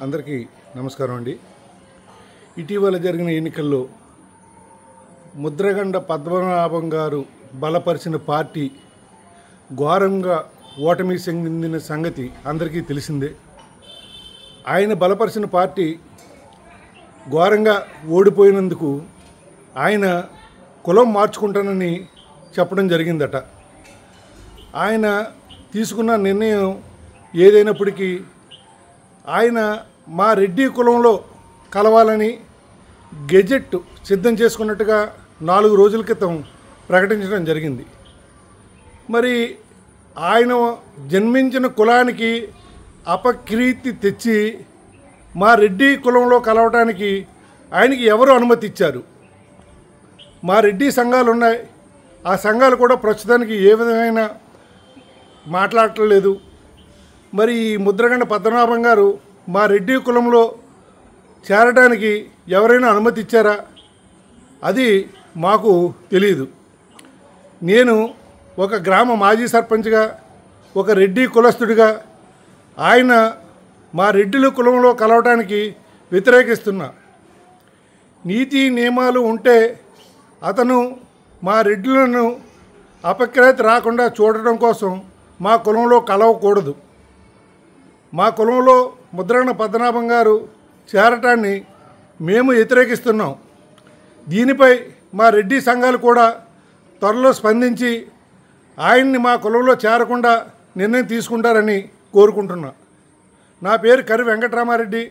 అందరికీ నమస్కారం అండి. ఇటీవల జరిగిన ఎన్నికల్లో ముద్రగండ పద్మనాభం గారు బలపరిచిన పార్టీ ఘోరంగా ఓటమి చెందిన సంగతి అందరికీ తెలిసిందే. ఆయన బలపరిచిన పార్టీ ఘోరంగా ఓడిపోయినందుకు ఆయన కులం మార్చుకుంటానని చెప్పడం జరిగిందట. ఆయన తీసుకున్న నిర్ణయం ఏదైనప్పటికీ ఆయన మా రెడ్డి కులంలో కలవాలని గెజెట్ సిద్ధం చేసుకున్నట్టుగా 4 రోజుల క్రితం ప్రకటించడం జరిగింది. మరి ఆయన జన్మించిన కులానికి అపకీర్తి తెచ్చి మా రెడ్డి కులంలో కలవటానికి ఆయనకి ఎవరు అనుమతి ఇచ్చారు? మా రెడ్డి సంఘాలు ఉన్నాయి, ఆ సంఘాలు కూడా ప్రస్తుతానికి ఏ విధమైన మాట్లాడలేదు. మరి ఈ ముద్రగండ పద్మనాభం గారు మా రెడ్డి కులంలో చేరడానికి ఎవరైనా అనుమతి ఇచ్చారా? అది మాకు తెలియదు. నేను ఒక గ్రామ మాజీ సర్పంచ్గా, ఒక రెడ్డి కులస్తుడిగా ఆయన మా రెడ్డిల కులంలో కలవటానికి వ్యతిరేకిస్తున్నా. నీతి నియమాలు ఉంటే అతను మా రెడ్డిలను అపఖ్యాతి రాకుండా చూడటం కోసం మా కులంలో కలవకూడదు. మా కులంలో ముద్రగండ పద్మనాభం గారు చేరటాన్ని మేము వ్యతిరేకిస్తున్నాం. దీనిపై మా రెడ్డి సంఘాలు కూడా త్వరలో స్పందించి ఆయన్ని మా కులంలో చేరకుండా నిర్ణయం తీసుకుంటారని కోరుకుంటున్నా. నా పేరు కరి వెంకటరామారెడ్డి,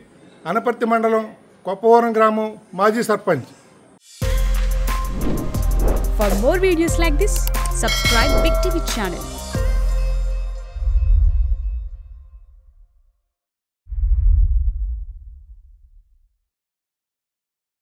అనపర్తి మండలం కొప్పవరం గ్రామం మాజీ sarpanch. For more videos like this, subscribe Big TV channel.